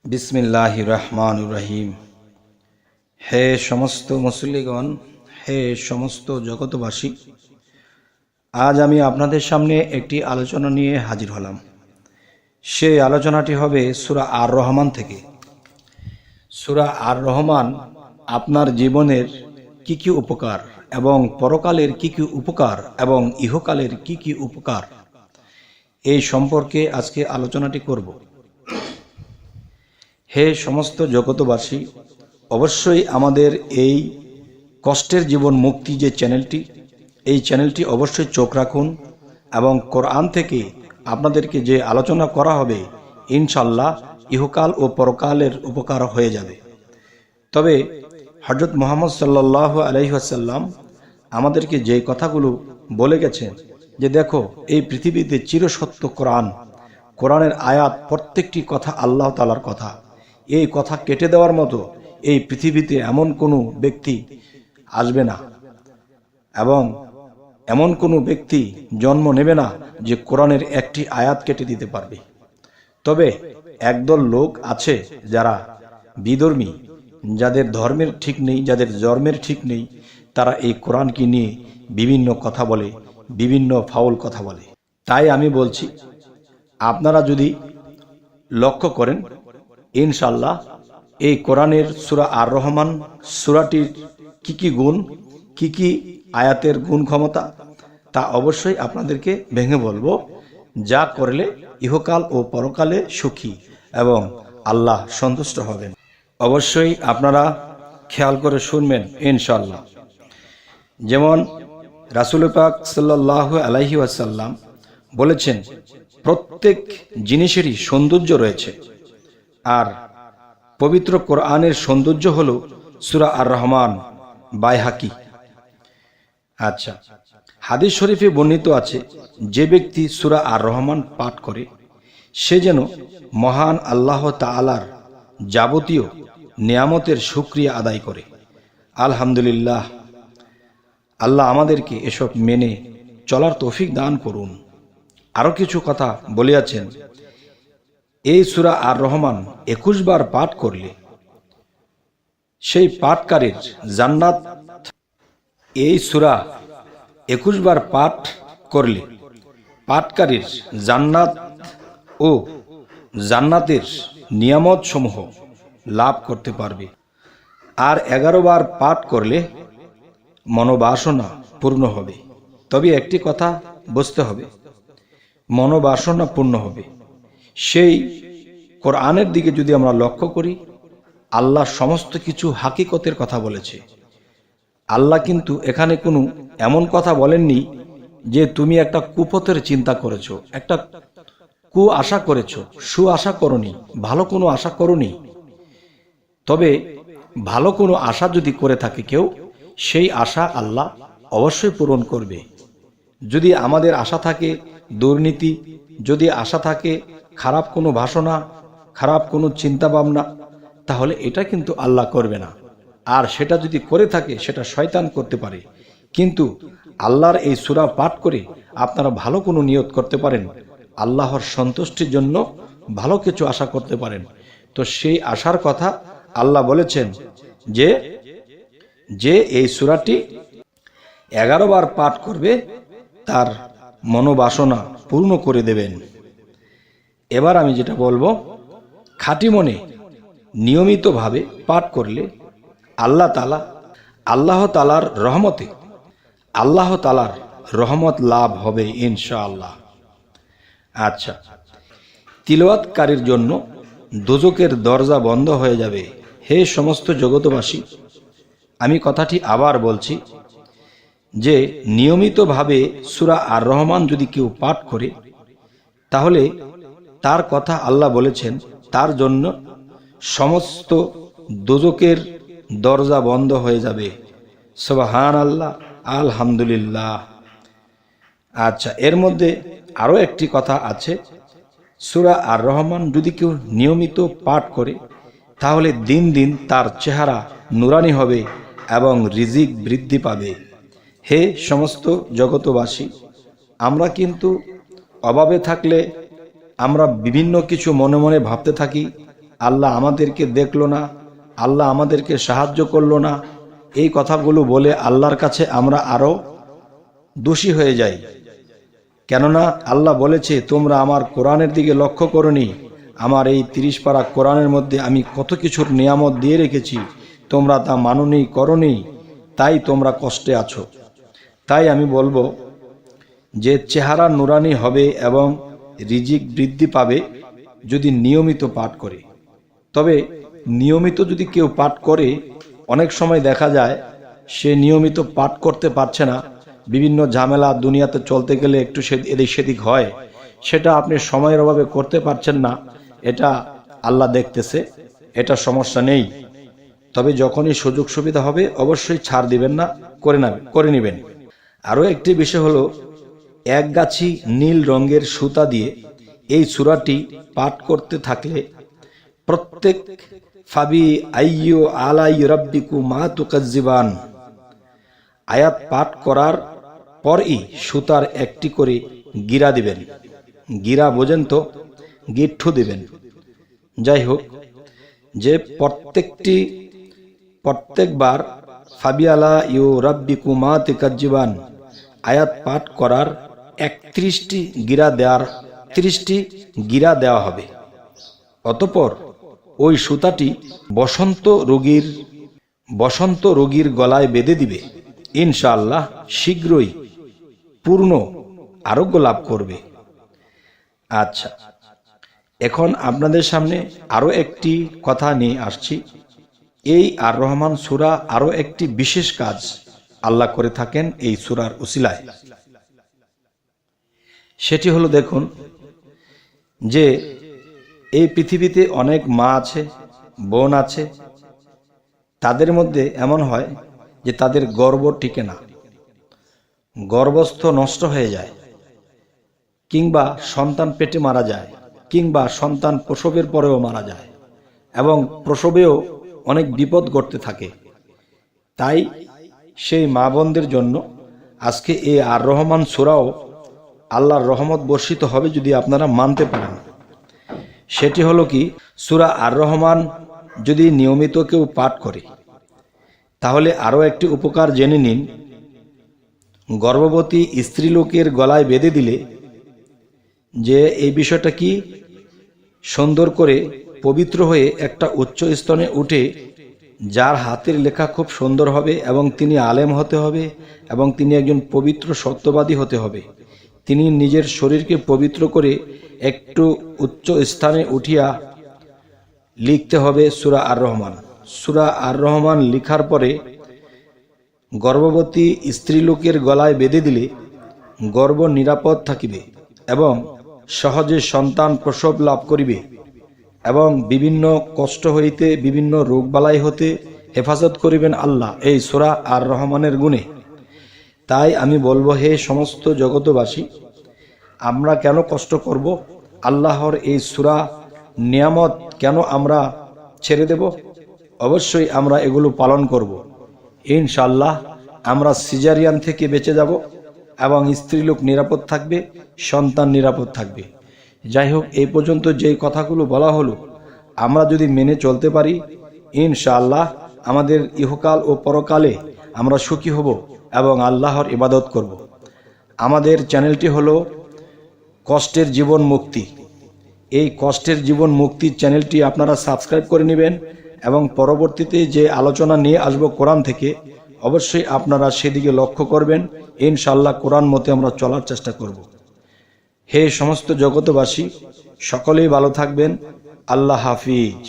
বিসমিল্লাহির রহমানির রহিম। হে সমস্ত মুসল্লিগণ, হে সমস্ত জগতবাসী, আজ আমি আপনাদের সামনে একটি আলোচনা নিয়ে হাজির হলাম। সেই আলোচনাটি হবে সূরা আর রহমান থেকে। সূরা আর রহমান আপনার জীবনের কি কি উপকার এবং পরকালের কি কি উপকার এবং ইহকালের কি কি উপকার, এই সম্পর্কে আজকে আলোচনাটি করব। হে সমস্ত জগতবাসী, অবশ্যই আমাদের এই কষ্টের জীবন মুক্তি যে চ্যানেলটি, এই চ্যানেলটি অবশ্যই চোখ রাখুন এবং কোরআন থেকে আপনাদেরকে যে আলোচনা করা হবে ইনশাল্লাহ ইহকাল ও পরকালের উপকার হয়ে যাবে। তবে হযরত মুহাম্মদ সাল্লাল্লাহু আলাইহি ওয়াসাল্লাম আমাদেরকে যে কথাগুলো বলে গেছেন যে দেখো, এই পৃথিবীতে চিরসত্য কোরআনের আয়াত, প্রত্যেকটি কথা আল্লাহ তাআলার কথা। এই কথা কেটে দেওয়ার মতো এই পৃথিবীতে এমন কোনো ব্যক্তি আসবে না এবং এমন কোনো ব্যক্তি জন্ম নেবে না যে কোরআনের একটি আয়াত কেটে দিতে পারবে। তবে একদল লোক আছে যারা বিধর্মী, যাদের ধর্মের ঠিক নেই, যাদের জন্মের ঠিক নেই, তারা এই কোরআনকে নিয়ে বিভিন্ন কথা বলে, বিভিন্ন ফাউল কথা বলে। তাই আমি বলছি, আপনারা যদি লক্ষ্য করেন ইনশাল্লাহ এই কোরআনের সূরা আর রহমান সূরাটির কি কি গুণ, কি কি আয়াতের গুণ ক্ষমতা, তা অবশ্যই আপনাদেরকে ভেঙে বলবো, যা করলে ইহকাল ও পরকালে সুখী এবং আল্লাহ সন্তুষ্ট হবেন। অবশ্যই আপনারা খেয়াল করে শুনবেন ইনশাল্লাহ। যেমন রাসূল পাক সাল্লাল্লাহু আলাইহি ওয়াসাল্লাম বলেছেন, প্রত্যেক জিনিসেরই সৌন্দর্য রয়েছে, আর পবিত্র কোরআনের সৌন্দর্য হলো সূরা আর রহমান বাইহাকি। আচ্ছা, হাদিস শরীফে বর্ণিত আছে, যে ব্যক্তি সূরা আর রহমান পাঠ করে সে যেন মহান আল্লাহ তাআলার যাবতীয় নিয়ামতের শুকরিয়া আদায় করে। আলহামদুলিল্লাহ, আল্লাহ আমাদেরকে এসব মেনে চলার তৌফিক দান করুন। আরো কিছু কথা বলিয়াছেন, এই সূরা আর রহমান 21 বার পাঠ করলে সেই পাঠকারীর জান্নাত, এই সূরা 21 বার পাঠ করলে পাঠকারীর জান্নাত ও জান্নাতের নিয়ামত সমূহ লাভ করতে পারবে। আর 11 বার পাঠ করলে মনোবাসনা পূর্ণ হবে। তবে একটি কথা বুঝতে হবে, মনোবাসনা পূর্ণ হবে। সেই কোরআনের দিকে যদি আমরা লক্ষ্য করি, আল্লাহ সমস্ত কিছু হাকিকতের কথা বলেছে। আল্লাহ কিন্তু এখানে কোনো এমন কথা বলেননি যে তুমি একটা কুপথের চিন্তা করেছো, একটা কু আশা করেছো, সু আশা করনি, ভালো কোনো আশা করনি। তবে ভালো কোনো আশা যদি করে থাকে কেউ, সেই আশা আল্লাহ অবশ্যই পূরণ করবে। যদি আমাদের আশা থাকে দুর্নীতি, যদি আশা থাকে খারাপ কোনো ভাষণা, খারাপ কোনো চিন্তা ভাবনা, তাহলে এটা কিন্তু আল্লাহ করবে না। আর সেটা যদি করে থাকে সেটা শয়তান করতে পারে। কিন্তু আল্লাহর এই সূরা পাঠ করে আপনারা ভালো কোনো নিয়ত করতে পারেন, আল্লাহর সন্তুষ্টির জন্য ভালো কিছু আশা করতে পারেন। তো সেই আশার কথা আল্লাহ বলেছেন যে এই সূরাটি 11 বার পাঠ করবে তার মনোবাসনা পূর্ণ করে দেবেন। এবার আমি যেটা বলবো, খাঁটি মনে নিয়মিতভাবে পাঠ করলে আল্লাহ তাআলার রহমতে আল্লাহ তাআলার রহমত লাভ হবে ইনশাআল্লাহ। আচ্ছা, তিলাওয়াতকারীর জন্য দোজখের দরজা বন্ধ হয়ে যাবে। হে সমস্ত জগতবাসী, আমি কথাটি আবার বলছি যে নিয়মিতভাবে সূরা আর রহমান যদি কেউ পাঠ করে, তাহলে তার কথা আল্লাহ বলেছেন, তার জন্য সমস্ত দোজখের দরজা বন্ধ হয়ে যাবে। সুবহানাল্লাহ, আলহামদুলিল্লাহ। আচ্ছা, এর মধ্যে আরো একটি কথা আছে, সূরা আর রহমান যদি কেউ নিয়মিত পাঠ করে তাহলে দিন দিন তার চেহারা নুরানি হবে এবং রিজিক বৃদ্ধি পাবে। হে সমস্ত জগতবাসী, আমরা কিন্তু অভাবে থাকলে আমরা বিভিন্ন কিছু মনে মনে ভাবতে থাকি, আল্লাহ আমাদেরকে দেখলো না, আল্লাহ আমাদেরকে সাহায্য করলো না, এই কথাগুলো বলে আল্লাহর কাছে আমরা আরো দোষী হয়ে যাই। কেননা আল্লাহ বলেছে, তোমরা আমার কোরআনের দিকে লক্ষ্য করনি, আমার এই 30 পারা কোরআনের মধ্যে আমি কত কিছুর নিয়ামত দিয়ে রেখেছি, তোমরা তা মাননি, করনি, তাই তোমরা কষ্টে আছো। তাই আমি বলবো যে চেহারা নুরানি হবে এবং রিজিক বৃদ্ধি পাবে যদি নিয়মিত পাঠ করে। তবে নিয়মিত যদি কেউ পাঠ করে, অনেক সময় দেখা যায় সে নিয়মিত পাঠ করতে পারছে না, বিভিন্ন ঝামেলা দুনিয়াতে চলতে গেলে একটু এদিক সেদিক হয়, সেটা আপনি সময়ের অভাবে করতে পারছেন না, এটা আল্লাহ দেখতেছে, এটা সমস্যা নেই। তবে যখনই সুযোগ সুবিধা হবে অবশ্যই ছাড় দিবেন না, করে নেবেন। আরও একটি বিষয় হলো, এক গাছি নীল রঙের সুতা দিয়ে এই সূরাটি পাঠ করতে থাকলে প্রত্যেক ফাবি আইয়ু আলাই রাব্বিকু মা তুকাজ্জিবান আয়াত পাঠ করার পরই সুতার একটি করে গিরা দিবেন। গিরা বোঝেন তো, গিট্টু দিবেন। যাই হোক, যে প্রত্যেকবার ফাবি আলা ইউ রাব্বিকু মা তুকাজ্জিবান আয়াত পাঠ করার 31টি গিরা দেওয়া হবে। অতঃপর ওই সুতাটি বসন্ত রোগীর গলায় বেঁধে দিবে, ইনশাআল্লাহ শীঘ্রই পূর্ণ আরোগ্য লাভ করবে। আচ্ছা, এখন আপনাদের সামনে আরো একটি কথা নিয়ে আসছি। এই আর রহমান সূরা আরো একটি বিশেষ কাজ আল্লাহ করে থাকেন এই সূরার উসিলায়। সেটি হলো, দেখুন যে এই পৃথিবীতে অনেক মা আছে, বোন আছে, তাদের মধ্যে এমন হয় যে তাদের গর্ভ টিকে না, গর্ভস্থ নষ্ট হয়ে যায়, কিংবা সন্তান পেটে মারা যায়, কিংবা সন্তান প্রসবের পরেও মারা যায়, এবং প্রসবেও অনেক বিপদ ঘটতে থাকে। তাই সেই মা বোনদের জন্য আজকে এই আর রহমান সূরাও আল্লাহর রহমত বর্ষিত হবে যদি আপনারা মানতে পারেন। সেটি হলো কি, সূরা আর রহমান যদি নিয়মিত কেউ পাঠ করে তাহলে আরও একটি উপকার জেনে নিন। গর্ভবতী স্ত্রীলোকের গলায় বেঁধে দিলে যে এই বিষয়টা কি, সুন্দর করে পবিত্র হয়ে একটা উচ্চ স্থানে উঠে, যার হাতের লেখা খুব সুন্দর হবে এবং তিনি আলেম হতে হবে এবং তিনি একজন পবিত্র সত্যবাদী হতে হবে, তিনি নিজের শরীরকে পবিত্র করে একটু উচ্চ স্থানে উঠিয়া লিখতে হবে সূরা আর রহমান। সূরা আর রহমান লিখার পরে গর্ভবতী স্ত্রীলোকের গলায় বেঁধে দিলে গর্ভ নিরাপদ থাকিবে এবং সহজে সন্তান প্রসব লাভ করিবে এবং বিভিন্ন কষ্ট হইতে, বিভিন্ন রোগবালাই হতে হেফাজত করিবেন আল্লাহ এই সূরা আর রহমানের গুণে। তাই আমি বলবো, হে সমস্ত জগতবাসী, আমরা কেন কষ্ট করব? আল্লাহর এই সূরা নিয়ামত কেন আমরা ছেড়ে দেব? অবশ্যই আমরা এগুলো পালন করব। ইনশাআল্লাহ আমরা সিজারিয়ান থেকে বেঁচে যাব এবং স্ত্রীলোক নিরাপদ থাকবে, সন্তান নিরাপদ থাকবে। যাই হোক, এই পর্যন্ত যেই কথাগুলো বলা হলো আমরা যদি মেনে চলতে পারি, ইনশাআল্লাহ আমাদের ইহকাল ও পরকালে আমরা সুখী হব এবং আল্লাহর ইবাদত করব। আমাদের চ্যানেলটি হলো কষ্টের জীবন মুক্তি। এই কষ্টের জীবন মুক্তি চ্যানেলটি আপনারা সাবস্ক্রাইব করে নেবেন এবং পরবর্তীতে যে আলোচনা নিয়ে আসব কোরআন থেকে, অবশ্যই আপনারা সেদিকে লক্ষ্য করবেন। ইনশাআল্লাহ কোরআন মতে আমরা চলার চেষ্টা করব। হে সমস্ত জগতবাসী, সকলেই ভালো থাকবেন। আল্লাহ হাফিজ।